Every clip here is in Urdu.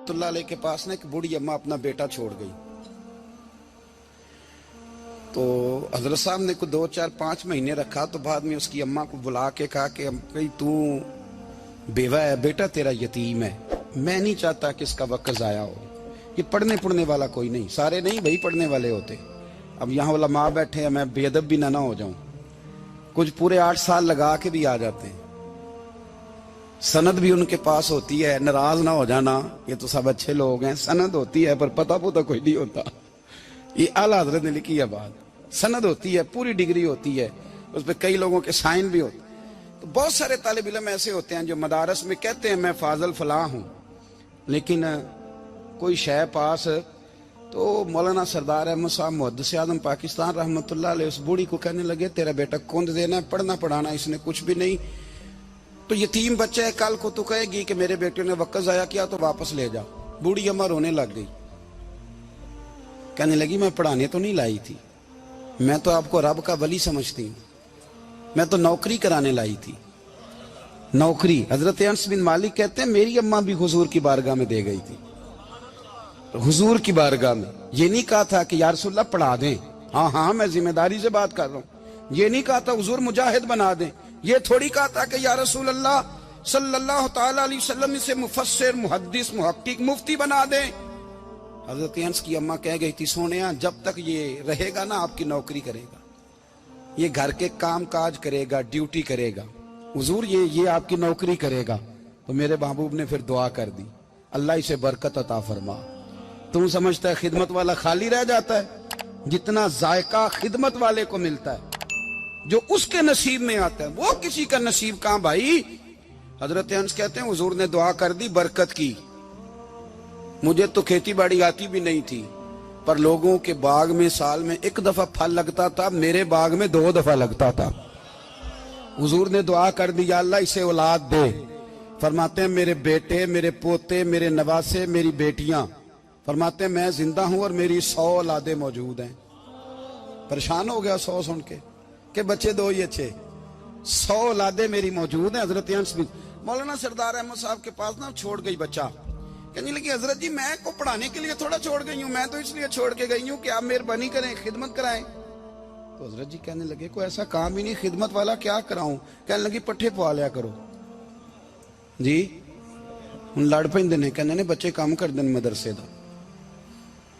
اللہ علیہ کے پاس نا ایک بوڑھی اماں اپنا بیٹا چھوڑ گئی. تو حضرت صاحب نے کو 2 4 5 مہینے رکھا. تو بعد میں اس کی اماں کو بلا کے کہا کہ تو بیوہ ہے, بیٹا تیرا یتیم ہے, میں نہیں چاہتا کہ اس کا وقت ضائع ہو. یہ پڑھنے والا کوئی نہیں, سارے نہیں بھائی پڑھنے والے ہوتے. اب یہاں علماء بیٹھے ہیں, میں بے ادب بھی نہ ہو جاؤں. کچھ پورے 8 سال لگا کے بھی آ جاتے ہیں, سند بھی ان کے پاس ہوتی ہے. ناراض نہ ہو جانا, یہ تو سب اچھے لوگ ہیں. سند ہوتی ہے پر پتہ پوتا کوئی نہیں ہوتا. یہ اعلیٰ حضرت نے لکھی ہے بات. سند ہوتی ہے, پوری ڈگری ہوتی ہے, اس پہ کئی لوگوں کے سائن بھی ہوتے. تو بہت سارے طالب علم ایسے ہوتے ہیں جو مدارس میں کہتے ہیں میں فاضل فلاں ہوں, لیکن کوئی شے پاس. تو مولانا سردار احمد صاحب محدث اعظم پاکستان رحمۃ اللہ علیہ اس بوڑھی کو کہنے لگے تیرا بیٹا کند دینا ہے, پڑھنا پڑھانا اس نے کچھ بھی نہیں. تو یتیم بچہ ہے, کل کو تو کہے گی کہ میرے بیٹے نے وقت ضائع کیا تو واپس لے جا. بوڑھی اماں رونے لگ گئی, کہنے لگی میں پڑھانے تو نہیں لائی تھی, میں تو آپ کو رب کا ولی سمجھتی ہوں, میں تو نوکری کرانے لائی تھی. نوکری. حضرت انس بن مالک کہتے ہیں میری اماں بھی حضور کی بارگاہ میں دے گئی تھی. حضور کی بارگاہ میں یہ نہیں کہا تھا کہ یا رسول اللہ پڑھا دیں, ہاں میں ذمہ داری سے بات کر رہا ہوں. یہ نہیں کہا تھا حضور مجاہد بنا دیں. یہ تھوڑی کہا تھا کہ یا رسول اللہ صلی اللہ تعالی علیہ وسلم سے مفسر, محدث, محقق, مفتی بنا دیں. حضرت انس کی اماں کہہ گئی تھی سونیا جب تک یہ رہے گا نا آپ کی نوکری کرے گا, یہ گھر کے کام کاج کرے گا, ڈیوٹی کرے گا. حضور یہ آپ کی نوکری کرے گا. تو میرے محبوب نے پھر دعا کر دی, اللہ اسے برکت عطا فرما. تم سمجھتا ہے خدمت والا خالی رہ جاتا ہے؟ جتنا ذائقہ خدمت والے کو ملتا ہے, جو اس کے نصیب میں آتا ہے, وہ کسی کا نصیب کہاں بھائی. حضرت انس کہتے ہیں حضور نے دعا کر دی, برکت کی. مجھے تو کھیتی باڑی آتی بھی نہیں تھی, پر لوگوں کے باغ میں سال میں 1 دفعہ پھل لگتا تھا, میرے باغ میں 2 دفعہ لگتا تھا. حضور نے دعا کر دی یا اللہ اسے اولاد دے. فرماتے ہیں میرے بیٹے, میرے پوتے, میرے نواسے, میری بیٹیاں. فرماتے ہیں میں زندہ ہوں اور میری 100 اولادیں موجود ہیں. پریشان ہو گیا 100 سن کے کہ بچے 2 ہی اچھے, 100 اولادیں میری موجود ہیں. حضرت انس بن مولانا سردار احمد صاحب کے پاس نا چھوڑ گئی بچہ. کہنے لگی حضرت جی میں کو پڑھانے کے لیے تھوڑا چھوڑ گئی ہوں, میں تو اس لیے چھوڑ کے گئی ہوں کہ آپ مہربانی کریں, خدمت کرائیں. تو حضرت جی کہنے لگے کوئی ایسا کام ہی نہیں, خدمت والا کیا کراؤں. کہنے لگی پٹھے پوا لیا کرو. جی ہن لڑ پیندے نے, کہنے نے بچے کام کر دین مدرسے دا.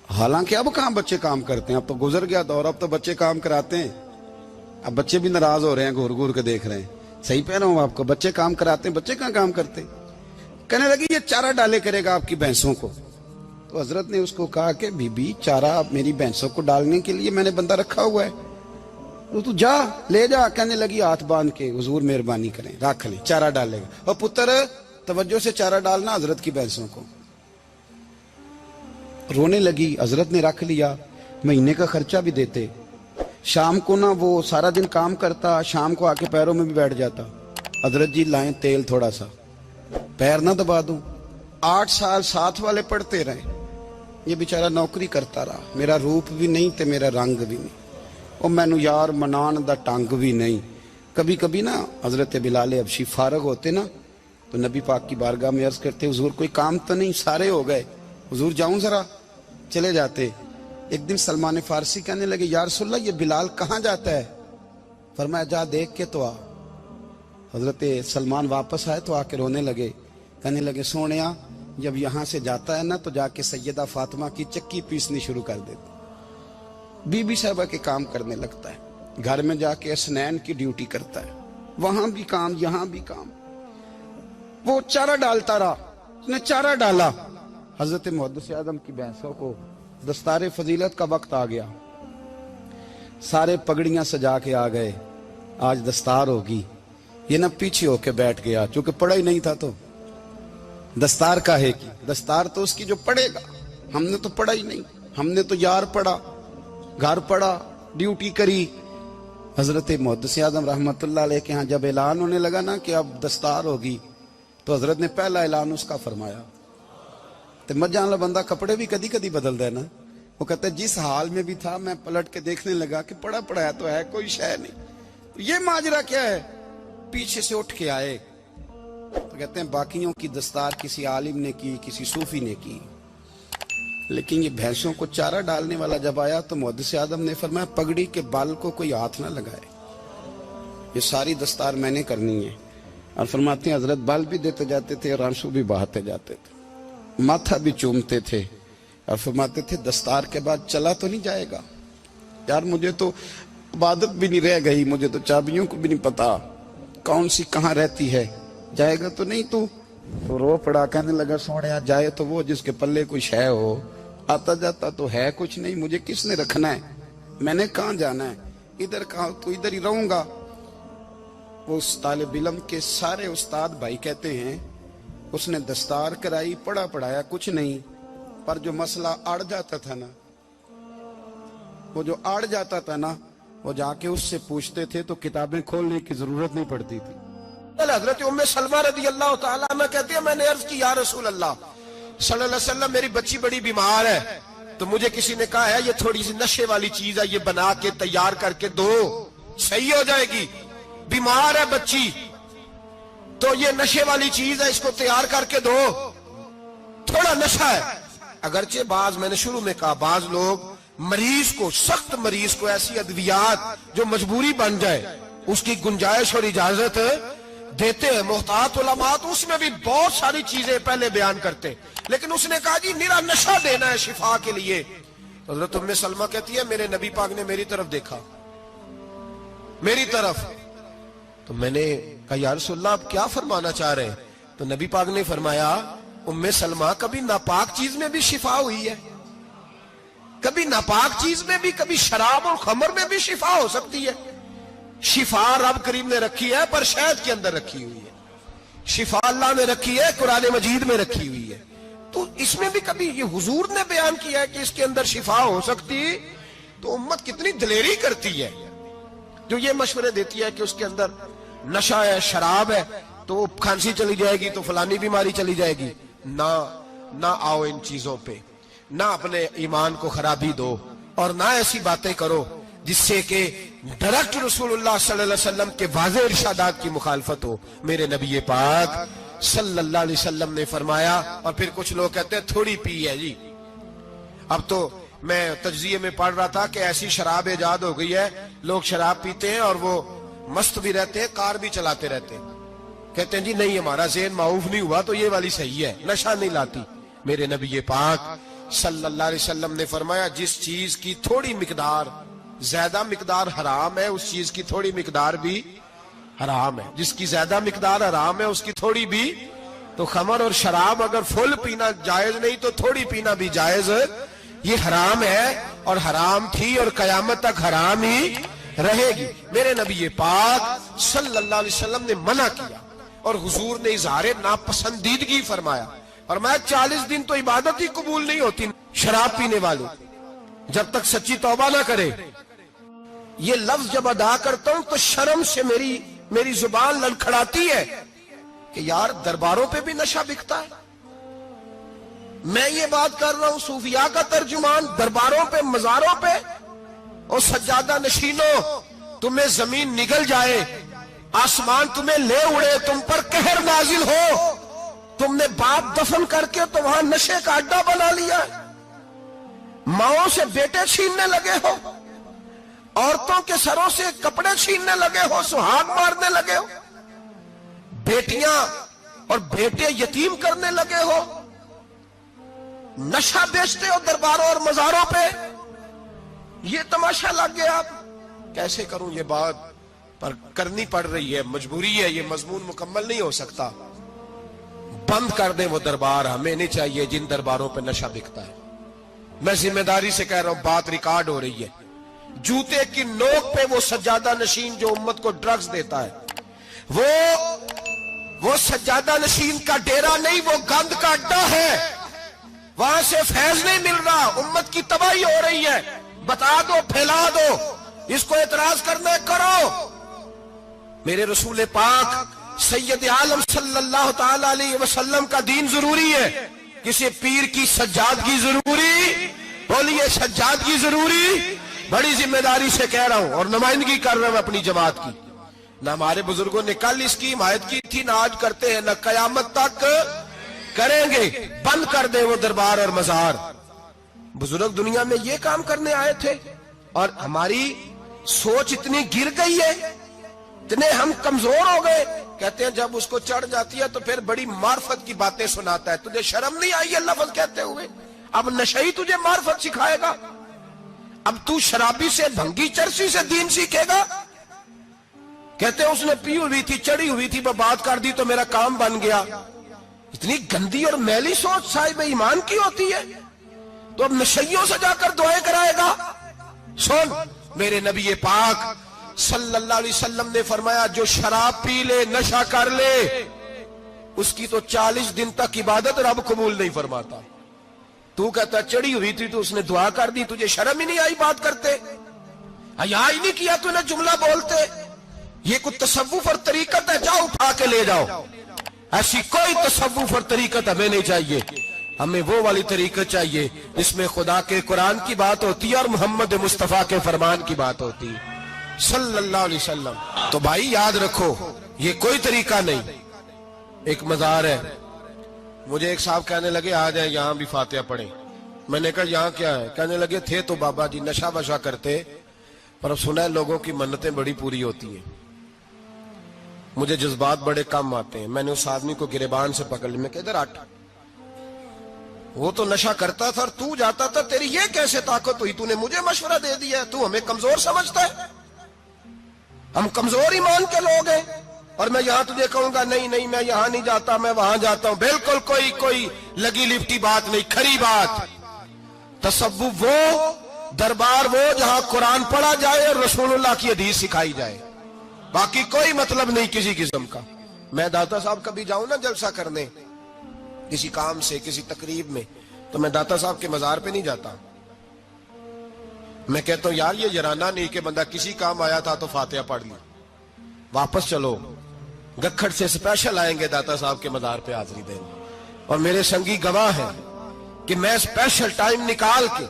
حالانکہ اب کہاں بچے کام کرتے ہیں, اب تو گزر گیا دور, اب تو بچے کام کراتے ہیں. اب بچے بھی ناراض ہو رہے ہیں, گھور گھور کے دیکھ رہے ہیں. صحیح پہ رہا ہوں آپ کو, بچے کام کراتے ہیں, بچے کہاں کام کرتے. کہنے لگی یہ چارہ ڈالے کرے گا آپ کی بھینسوں کو. تو حضرت نے اس کو کہا کہ بی بی چارہ میری بھینسوں کو ڈالنے کے لیے میں نے بندہ رکھا ہوا ہے, تو جا لے جا. کہنے لگی ہاتھ باندھ کے حضور مہربانی کریں رکھ لیں, چارہ ڈالے گا. اور پتر توجہ سے چارہ ڈالنا حضرت کی بھینسوں کو. رونے لگی. حضرت نے رکھ لیا, مہینے کا خرچہ بھی دیتے. شام کو نا وہ سارا دن کام کرتا, شام کو آ کے پیروں میں بھی بیٹھ جاتا. حضرت جی لائیں تیل تھوڑا سا, پیر نہ دبا دوں. 8 سال ساتھ والے پڑھتے رہے, یہ بیچارہ نوکری کرتا رہا. میرا روپ بھی نہیں تے میرا رنگ بھی نہیں, اور مینو یار منان دا ٹنگ بھی نہیں. کبھی کبھی نا حضرت بلال حبشی فارغ ہوتے نا تو نبی پاک کی بارگاہ میں عرض کرتے حضور کوئی کام تو نہیں, سارے ہو گئے, حضور جاؤں ذرا. چلے جاتے. ایک دن سلمان فارسی کہنے لگے یا رسول اللہ یہ بلال کہاں جاتا ہے. فرمایا جا دیکھ کے تو آ. حضرت سلمان واپس آئے تو آ کے رونے لگے. کہنے لگے سونیا جب یہاں سے جاتا ہے نا تو جا کے سیدہ فاطمہ کی چکی پیسنی شروع کر دیتا, بی بی صاحبہ کے کام کرنے لگتا ہے. گھر میں جا کے اسنین کی ڈیوٹی کرتا ہے, وہاں بھی کام یہاں بھی کام. وہ چارہ ڈالتا رہا, اس نے چارہ ڈالا. حضرت محدث اعظم کی بھینسوں کو دستار فضیلت کا وقت آ گیا, سارے پگڑیاں سجا کے آ گئے, آج دستار ہوگی. یہ نہ پیچھے ہو کے بیٹھ گیا, چونکہ پڑھا ہی نہیں تھا تو دستار کاہے کی. دستار تو اس کی جو پڑھے گا, ہم نے تو پڑھا ہی نہیں, ہم نے تو یار پڑھا, گھر پڑھا, ڈیوٹی کری. حضرت محدث اعظم رحمت اللہ علیہ کے ہاں جب اعلان ہونے لگا نا کہ اب دستار ہوگی, تو حضرت نے پہلا اعلان اس کا فرمایا. تو مجھے والا بندہ کپڑے بھی کدی کدی بدل دے نا. وہ کہتا ہے جس حال میں بھی تھا میں پلٹ کے دیکھنے لگا کہ پڑھا پڑھایا تو ہے, کوئی شے نہیں. یہ ماجرا کیا ہے. پیچھے سے اٹھ کے آئے, تو کہتے ہیں باقیوں کی دستار کسی عالم نے کی, کسی صوفی نے کی, لیکن یہ بھینسوں کو چارہ ڈالنے والا جب آیا تو محدث اعظم نے فرمایا پگڑی کے بال کو کوئی ہاتھ نہ لگائے, یہ ساری دستار میں نے کرنی ہے. اور فرماتے ہیں حضرت بال بھی دیتے جاتے تھے اور آنسو بھی بہاتے جاتے تھے, ماتھا بھی چومتے تھے اور فرماتے تھے دستار کے بعد چلا تو نہیں جائے گا یار, مجھے تو عبادت بھی نہیں رہ گئی, مجھے تو چابیوں کو بھی نہیں پتا کون سی کہاں رہتی ہے, جائے گا تو نہیں تو رو پڑا, کہنے لگا سونے جائے تو وہ جس کے پلے کچھ ہے ہو, آتا جاتا تو ہے کچھ نہیں, مجھے کس نے رکھنا ہے, میں نے کہاں جانا ہے, ادھر کہاں تو ادھر ہی رہوں گا. وہ اس طالب علم کے سارے استاد بھائی کہتے ہیں اس نے دستار کرائی, پڑھا پڑھایا کچھ نہیں, پر جو مسئلہ اڑ جاتا تھا نا, وہ جو اڑ جاتا تھا نا, وہ جا کے اس سے پوچھتے تھے تو کتابیں کھولنے کی ضرورت نہیں پڑتی تھی. حضرت ام سلمہ رضی اللہ تعالیٰ عنہ کہتی ہے میں نے عرض کی یا رسول اللہ صلی اللہ علیہ وسلم میری بچی بڑی بیمار ہے, تو مجھے کسی نے کہا ہے یہ تھوڑی سی نشے والی چیز ہے, یہ بنا کے تیار کر کے دو صحیح ہو جائے گی, بیمار ہے بچی تو یہ نشے والی چیز ہے, اس کو تیار کر کے دو, تھوڑا نشہ ہے. اگرچہ بعض, میں نے شروع میں کہا, بعض لوگ مریض کو, سخت مریض کو ایسی ادویات جو مجبوری بن جائے اس کی گنجائش اور اجازت دیتے ہیں. محتاط علماء تو اس میں بھی بہت ساری چیزیں پہلے بیان کرتے, لیکن اس نے کہا جی نرا نشہ دینا ہے شفا کے لیے. حضرت ام سلمہ کہتی ہے میرے نبی پاک نے میری طرف دیکھا, میری طرف, تو میں نے کہا یا رسول اللہ آپ کیا فرمانا چاہ رہے ہیں؟ تو نبی پاک نے فرمایا ام سلمہ کبھی ناپاک چیز میں بھی شفا ہوئی ہے, کبھی ناپاک چیز میں بھی, کبھی شراب اور خمر میں بھی شفا ہو سکتی ہے. شفا رب کریم نے رکھی ہے پر شہد کے اندر رکھی ہوئی ہے, شفا اللہ نے رکھی ہے قرآن مجید میں رکھی ہوئی ہے, تو اس میں بھی کبھی یہ حضور نے بیان کیا ہے کہ اس کے اندر شفا ہو سکتی, تو امت کتنی دلیری کرتی ہے جو یہ مشورے دیتی ہے کہ اس کے اندر نشہ ہے, شراب ہے, تو کھانسی چلی جائے گی تو فلانی بیماری چلی جائے گی. نہ آؤ ان چیزوں پہ, نہ اپنے ایمان کو خرابی دو, اور نہ ایسی باتیں کرو جس سے کہ ڈائریکٹ رسول اللہ صلی اللہ علیہ وسلم کے واضح ارشادات کی مخالفت ہو. میرے نبی پاک صلی اللہ علیہ وسلم نے فرمایا, اور پھر کچھ لوگ کہتے ہیں تھوڑی پی ہے جی. اب تو میں تجزیے میں پڑھ رہا تھا کہ ایسی شراب ایجاد ہو گئی ہے, لوگ شراب پیتے ہیں اور وہ مست بھی رہتے ہیں, کار بھی چلاتے رہتے ہیں, کہتے ہیں جی نہیں ہمارا ذہن معاف نہیں ہوا تو یہ والی صحیح ہے, نشہ نہیں لاتی. میرے نبی پاک صلی اللہ علیہ وسلم نے فرمایا جس چیز کی تھوڑی مقدار, زیادہ مقدار حرام ہے اس چیز کی تھوڑی مقدار بھی حرام ہے, جس کی زیادہ مقدار حرام ہے اس کی تھوڑی بھی. تو خمر اور شراب اگر فل پینا جائز نہیں تو تھوڑی پینا بھی جائز, یہ حرام ہے اور حرام تھی اور قیامت تک حرام ہی رہے گی. میرے نبی پاک صلی اللہ علیہ وسلم نے منع کیا اور حضور نے اظہار ناپسندیدگی فرمایا, اور میں 40 دن تو عبادت ہی قبول نہیں ہوتی شراب پینے والوں جب تک سچی توبہ نہ کرے. یہ لفظ جب ادا کرتا ہوں تو شرم سے میری زبان لڑکھڑاتی ہے کہ یار درباروں پہ بھی نشہ بکتا ہے. میں یہ بات کر رہا ہوں صوفیاء کا ترجمان, درباروں پہ, مزاروں پہ, اور سجادہ نشینوں تمہیں زمین نگل جائے, آسمان تمہیں لے اڑے, تم پر قہر نازل ہو, تم نے باپ دفن کر کے تو وہاں نشے کا اڈا بنا لیا, ماؤں سے بیٹے چھیننے لگے ہو, عورتوں کے سروں سے کپڑے چھیننے لگے ہو, سہاگ مارنے لگے ہو, بیٹیاں اور بیٹے یتیم کرنے لگے ہو, نشہ بیچتے ہو درباروں اور مزاروں پہ. یہ تماشا لگ گیا. آپ کیسے کروں یہ بات, پر کرنی پڑ رہی ہے, مجبوری ہے, یہ مضمون مکمل نہیں ہو سکتا. بند کر دیں وہ دربار, ہمیں نہیں چاہیے جن درباروں پہ نشہ بکتا ہے. میں ذمہ داری سے کہہ رہا ہوں, بات ریکارڈ ہو رہی ہے. جوتے کی نوک پہ وہ سجادہ نشین جو امت کو ڈرگز دیتا ہے, وہ سجادہ نشین کا ڈیرا نہیں, وہ گند کا اڈا ہے, وہاں سے فیض نہیں مل رہا, امت کی تباہی ہو رہی ہے. بتا دو, پھیلا دو, اس کو اعتراض کرنا ہے کرو. میرے رسول پاک سید عالم صلی اللہ تعالی علیہ وسلم کا دین ضروری ہے, کسی پیر کی سجادگی ضروری, بولیے سجادگی ضروری. بڑی ذمہ داری سے کہہ رہا ہوں اور نمائندگی کر رہا ہوں اپنی جماعت کی. نہ ہمارے بزرگوں نے کل اس کی حمایت کی تھی، نہ آج کرتے ہیں، نہ قیامت تک کریں گے۔ بند کر دیں وہ دربار اور مزار۔ بزرگ دنیا میں یہ کام کرنے آئے تھے، اور ہماری سوچ اتنی گر گئی ہے، اتنے ہم کمزور ہو گئے۔ کہتے ہیں جب اس کو چڑھ جاتی ہے تو پھر بڑی معرفت کی باتیں سناتا ہے۔ تجھے شرم نہیں آئی یہ لفظ کہتے ہوئے؟ اب نشئی تجھے معرفت سکھائے گا؟ اب تو شرابی سے، بھنگی چرسی سے دین سیکھے گا؟ کہتے ہیں اس نے پی ہوئی تھی، چڑھی ہوئی تھی، بات کر دی تو میرا کام بن گیا۔ اتنی گندی اور میلی سوچ صاحب ایمان کی ہوتی ہے، تو اب نشیوں سے جا کر دعائیں کرائے گا؟ سن، میرے نبی پاک صلی اللہ علیہ وسلم نے فرمایا جو شراب پی لے، نشہ کر لے، اس کی تو 40 دن تک عبادت رب قبول نہیں فرماتا۔ تو کہتا چڑھی ہوئی تھی تو اس نے دعا کر دی، تجھے شرم ہی نہیں آئی بات کرتے؟ حیا ہی نہیں کیا تو نے جملہ بولتے؟ یہ کوئی تصوف اور طریقت ہے؟ جاؤ اٹھا کے لے جاؤ۔ ایسی کوئی تصوف اور طریقت ہمیں نہیں چاہیے، ہمیں وہ والی طریقت چاہیے جس میں خدا کے قرآن کی بات ہوتی ہے اور محمد مصطفیٰ کے فرمان کی بات ہوتی ہے صلی اللہ علیہ وسلم۔ تو بھائی یاد رکھو، یہ کوئی طریقہ نہیں۔ ایک مزار ہے، مجھے ایک صاحب کہنے لگے آ جائیں یہاں بھی فاتحہ پڑھیں۔ میں نے کہا یہاں کیا ہے؟ کہنے لگے تھے تو بابا جی نشہ وشہ کرتے، پر اب سنا ہے لوگوں کی منتیں بڑی پوری ہوتی ہیں، مجھے جذبات بڑے کم آتے ہیں۔ میں نے اس آدمی کو گریبان سے پکڑ لی، میں کہ ادھر ہٹ، وہ تو نشہ کرتا تھا اور تو جاتا تھا، تیری یہ کیسے طاقت ہوئی؟ تو نے مجھے مشورہ دے دیا، تو ہمیں کمزور سمجھتا ہے؟ ہم کمزور ایمان کے لوگ ہیں، اور میں یہاں تجھے کہوں گا نہیں نہیں میں یہاں نہیں جاتا، میں وہاں جاتا ہوں۔ بالکل کوئی لگی لپٹی بات نہیں، کھری بات۔ تصوف وہ، دربار وہ جہاں قرآن پڑھا جائے اور رسول اللہ کی حدیث سکھائی جائے، باقی کوئی مطلب نہیں کسی قسم کا۔ میں داتا صاحب کبھی جاؤں نا جلسہ کرنے کسی کام سے، کسی تقریب میں، تو میں داتا صاحب کے مزار پہ نہیں جاتا۔ میں کہتا ہوں یار یہ یارانہ نہیں کہ بندہ کسی کام آیا تھا تو فاتحہ پڑھ لی، واپس چلو۔ گکھڑ سے سپیشل آئیں گے داتا صاحب کے مزار پہ حاضری دینے، اور میرے سنگی گواہ ہیں کہ میں سپیشل ٹائم نکال کے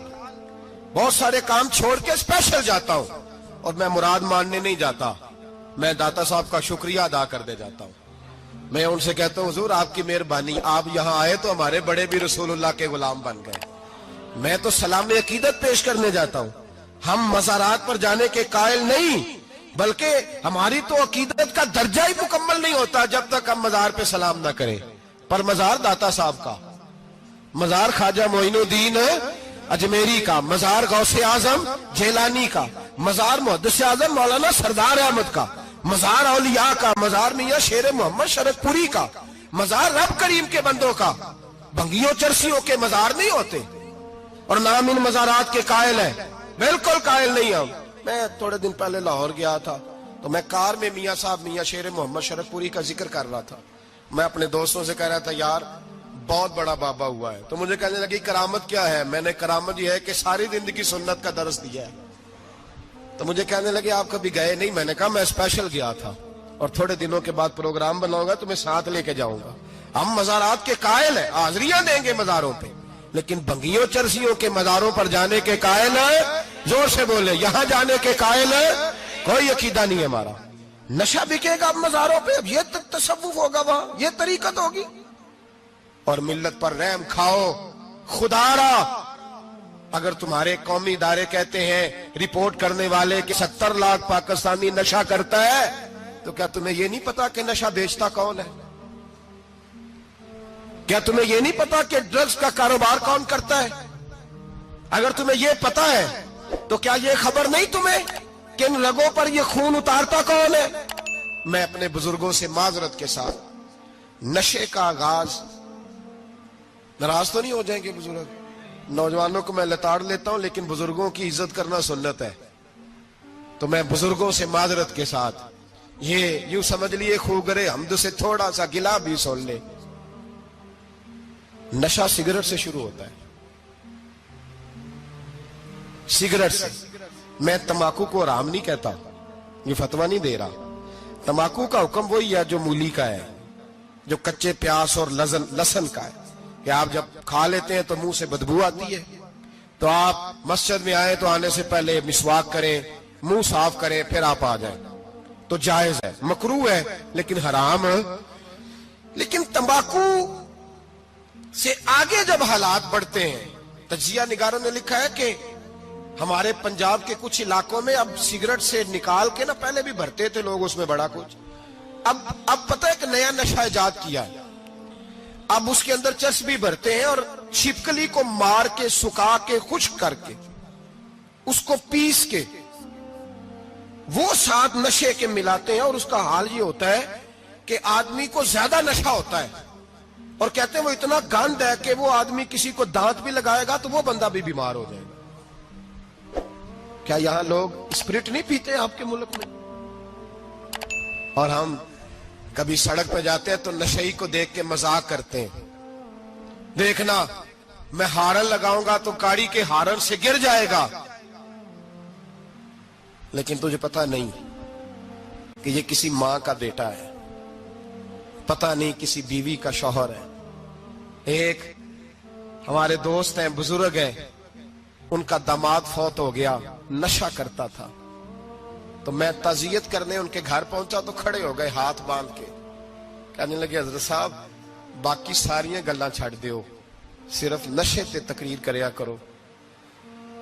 بہت سارے کام چھوڑ کے سپیشل جاتا ہوں، اور میں مراد ماننے نہیں جاتا، میں داتا صاحب کا شکریہ ادا کر دے جاتا ہوں۔ میں ان سے کہتا ہوں حضور آپ کی مہربانی، آپ یہاں آئے تو ہمارے بڑے بھی رسول اللہ کے غلام بن گئے۔ میں تو سلام عقیدت پیش کرنے جاتا ہوں، ہم مزارات پر جانے کے قائل نہیں، بلکہ ہماری تو عقیدت کا درجہ ہی مکمل نہیں ہوتا جب تک ہم مزار پہ سلام نہ کریں۔ پر مزار داتا صاحب کا، مزار خواجہ معین الدین اجمیری کا، مزار غوث اعظم جیلانی کا، مزار محدث اعظم مولانا سردار احمد کا، مزار اولیاء کا، مزار میاں شیر محمد شرک پوری کا، مزار رب کریم کے بندوں کا۔ بھنگیوں چرسیوں کے مزار نہیں ہوتے، اور نام ان مزارات کے قائل ہیں، بالکل قائل نہیں ہم۔ میں تھوڑے دن پہلے لاہور گیا تھا، تو میں کار میں میاں صاحب میاں شیر محمد شرک پوری کا ذکر کر رہا تھا۔ میں اپنے دوستوں سے کہہ رہا تھا یار بہت بڑا بابا ہوا ہے، تو مجھے کہنے لگی کرامت کیا ہے؟ میں نے کرامت یہ ہے کہ ساری زندگی سنت کا درس دیا ہے۔ تو مجھے کہنے لگے آپ کبھی گئے نہیں؟ میں نے کہا میں اسپیشل گیا تھا، اور تھوڑے دنوں کے بعد پروگرام بناؤں گا تو میں ساتھ لے کے جاؤں گا۔ ہم مزارات کے قائل ہیں، حاضریاں دیں گے مزاروں پہ، لیکن بھنگیوں چرسیوں کے مزاروں پر جانے کے قائل ہیں؟ زور سے بولے، یہاں جانے کے قائل ہیں؟ کوئی عقیدہ نہیں ہے ہمارا۔ نشہ بکے گا اب مزاروں پہ، اب یہ تصوف ہوگا وہاں، یہ طریقت ہوگی۔ اور ملت پر رحم کھاؤ خدا را۔ اگر تمہارے قومی ادارے کہتے ہیں رپورٹ کرنے والے کہ 70 لاکھ پاکستانی نشہ کرتا ہے، تو کیا تمہیں یہ نہیں پتا کہ نشہ بیچتا کون ہے؟ کیا تمہیں یہ نہیں پتا کہ ڈرگز کا کاروبار کون کرتا ہے؟ اگر تمہیں یہ پتا ہے تو کیا یہ خبر نہیں تمہیں کہ ان رگوں پر یہ خون اتارتا کون ہے؟ میں اپنے بزرگوں سے معذرت کے ساتھ، نشے کا آغاز، ناراض تو نہیں ہو جائیں گے بزرگ، نوجوانوں کو میں لتاڑ لیتا ہوں لیکن بزرگوں کی عزت کرنا سنت ہے، تو میں بزرگوں سے معذرت کے ساتھ یہ یوں سمجھ لیے خوگرے حمد سے تھوڑا سا گلا بھی سن لے۔ نشہ سگریٹ سے شروع ہوتا ہے، سگریٹ سے۔ میں تمباکو کو حرام نہیں کہتا، یہ فتویٰ نہیں دے رہا۔ تمباکو کا حکم وہی ہے جو مولی کا ہے، جو کچے پیاز اور لہسن کا ہے، کہ آپ جب کھا لیتے ہیں تو منہ سے بدبو آتی ہے، تو آپ مسجد میں آئیں تو آنے سے پہلے مسواک کریں، منہ صاف کریں، پھر آپ آ جائیں۔ تو جائز ہے, مکروہ ہے لیکن حرام. لیکن تمباکو سے آگے جب حالات بڑھتے ہیں, تجزیہ نگاروں نے لکھا ہے کہ ہمارے پنجاب کے کچھ علاقوں میں اب سگریٹ سے نکال کے نا, پہلے بھی بھرتے تھے لوگ اس میں بڑا کچھ, اب پتہ ہے کہ نیا نشہ ایجاد کیا ہے, اب اس کے اندر چربی بھرتے ہیں اور چھپکلی کو مار کے سکھا کے خشک کر کے اس کو پیس کے وہ ساتھ نشے کے ملاتے ہیں, اور اس کا حال یہ ہوتا ہے کہ آدمی کو زیادہ نشہ ہوتا ہے, اور کہتے ہیں وہ اتنا گند ہے کہ وہ آدمی کسی کو دانت بھی لگائے گا تو وہ بندہ بھی بیمار ہو جائے گا. کیا یہاں لوگ اسپرٹ نہیں پیتے آپ کے ملک میں؟ اور ہم کبھی سڑک پہ جاتے ہیں تو نشئی کو دیکھ کے مذاق کرتے ہیں, دیکھنا میں ہارن لگاؤں گا تو گاڑی کے ہارن سے گر جائے گا, لیکن تجھے پتا نہیں کہ یہ کسی ماں کا بیٹا ہے, پتا نہیں کسی بیوی کا شوہر ہے. ایک ہمارے دوست ہیں, بزرگ ہیں, ان کا داماد فوت ہو گیا, نشہ کرتا تھا, تو میں تعزیت کرنے ان کے گھر پہنچا تو کھڑے ہو گئے ہاتھ باندھ کے, کہنے لگے حضرت صاحب باقی ساریاں گلاں چھڑ دیو, صرف نشے تے تقریر کریا کرو.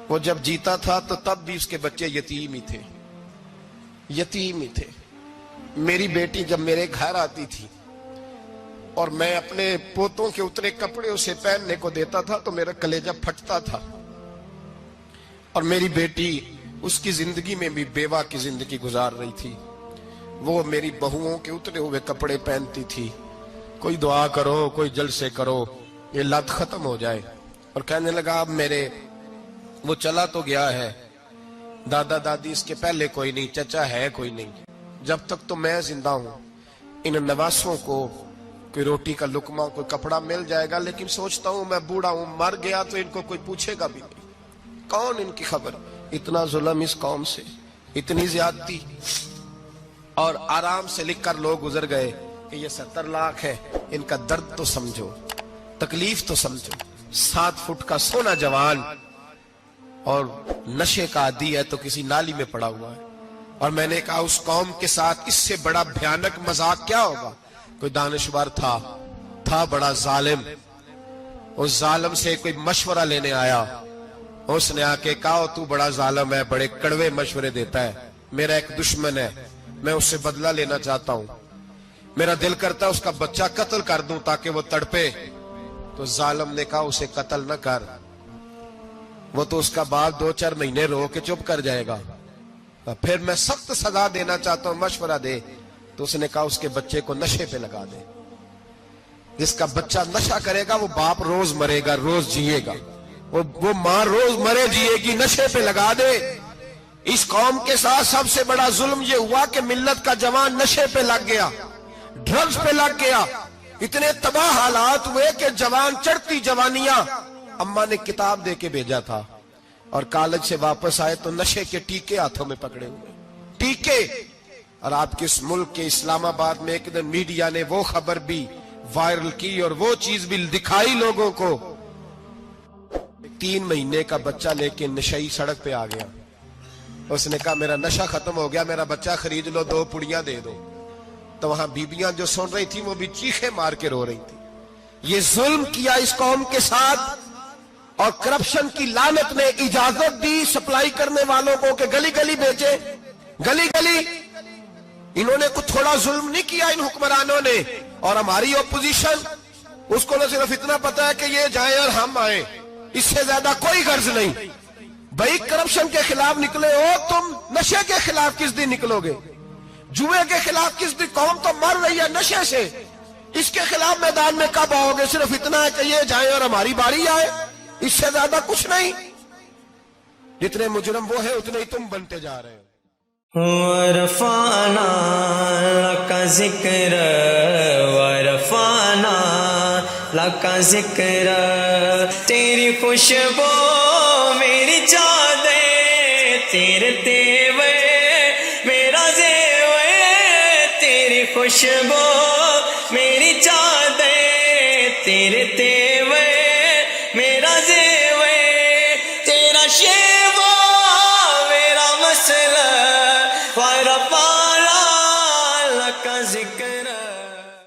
وہ جب جیتا تھا تو تب بھی اس کے بچے یتیم ہی تھے, یتیم ہی تھے. میری بیٹی جب میرے گھر آتی تھی اور میں اپنے پوتوں کے اترے کپڑے اسے پہننے کو دیتا تھا تو میرا کلیجہ پھٹتا تھا, اور میری بیٹی اس کی زندگی میں بھی بیوہ کی زندگی گزار رہی تھی. وہ میری بہوؤں کے اترے ہوئے کپڑے پہنتی تھی, کوئی دعا کرو, کوئی جلسے کرو, یہ لت ختم ہو جائے. اور کہنے لگا اب میرے وہ چلا تو گیا ہے, دادا دادی اس کے پہلے کوئی نہیں, چچا ہے کوئی نہیں, جب تک تو میں زندہ ہوں ان نواسوں کو کوئی روٹی کا لقمہ, کوئی کپڑا مل جائے گا, لیکن سوچتا ہوں میں بوڑھا ہوں, مر گیا تو ان کو کوئی پوچھے گا بھی نہیں, کون ان کی خبر. اتنا ظلم اس قوم سے, اتنی زیادتی, اور آرام سے لکھ کر لوگ گزر گئے کہ یہ 70 لاکھ ہے, ان کا درد تو سمجھو, تکلیف تو سمجھو. 7 فٹ کا سونا جوان اور نشے کا عادی ہے تو کسی نالی میں پڑا ہوا ہے. اور میں نے کہا اس قوم کے ساتھ اس سے بڑا بھیانک مذاق کیا ہوگا. کوئی دانشور تھا بڑا ظالم, اس ظالم سے کوئی مشورہ لینے آیا, اس نے آ کے کہا تو بڑا ظالم ہے, بڑے کڑوے مشورے دیتا ہے, میرا ایک دشمن ہے, میں اس سے بدلہ لینا چاہتا ہوں, میرا دل کرتا ہے اس کا بچہ قتل کر دوں تاکہ وہ تڑپے. تو ظالم نے کہا اسے قتل نہ کر, وہ تو اس کا باپ 2-4 مہینے رو کے چپ کر جائے گا, پھر میں سخت سزا دینا چاہتا ہوں, مشورہ دے. تو اس نے کہا اس کے بچے کو نشے پہ لگا دے, جس کا بچہ نشہ کرے گا وہ باپ روز مرے گا, روز جیے گا, وہ ماں روز مرے جیے گی, نشے پہ لگا دے. اس قوم کے ساتھ سب سے بڑا ظلم یہ ہوا کہ ملت کا جوان نشے پہ لگ گیا, ڈرگز پہ لگ گیا. اتنے تباہ حالات ہوئے کہ جوان چڑھتی جوانیاں, اماں نے کتاب دے کے بھیجا تھا, اور کالج سے واپس آئے تو نشے کے ٹیکے ہاتھوں میں پکڑے ہوئے, ٹیکے. اور آپ کے اس ملک کے اسلام آباد میں ایک دن میڈیا نے وہ خبر بھی وائرل کی اور وہ چیز بھی دکھائی لوگوں کو, 3 مہینے کا بچہ لے کے نشئی سڑک پہ آ گیا. اس نے کہا میرا نشہ ختم ہو گیا, میرا بچہ خرید لو, 2 پڑیاں دے دو. تو وہاں بیبیاں جو سن رہی تھی وہ بھی چیخے مار کے رو رہی تھی. یہ ظلم کیا اس قوم کے ساتھ, اور کرپشن کی لعنت نے اجازت دی سپلائی کرنے والوں کو کہ گلی گلی بیچے, گلی گلی. انہوں نے کچھ تھوڑا ظلم نہیں کیا ان حکمرانوں نے. اور ہماری اپوزیشن, اس کو نہ صرف اتنا پتا ہے کہ یہ جائیں اور ہم آئیں, اس سے زیادہ کوئی غرض نہیں. بھائی کرپشن کے خلاف نکلے ہو تم, نشے کے خلاف کس دن نکلو گے, جوئے کے خلاف کس دن, قوم تو مر رہی ہے نشے سے, اس کے خلاف میدان میں کب آؤ گے. صرف اتنا ہے کہ یہ جائیں اور ہماری باری آئے, اس سے زیادہ کچھ نہیں. جتنے مجرم وہ ہیں اتنے ہی تم بنتے جا رہے ہو. ورفعنا لك ذکر ورفعنا لك ذکر, تیری خوشبو میری چادر, تیرے تیور میرا زیور, تیری خوشبو میری چادر, تیرے تیور میرا زیور, تیرا شیوا میرا مسئلہ. ورفعنا کا ذکر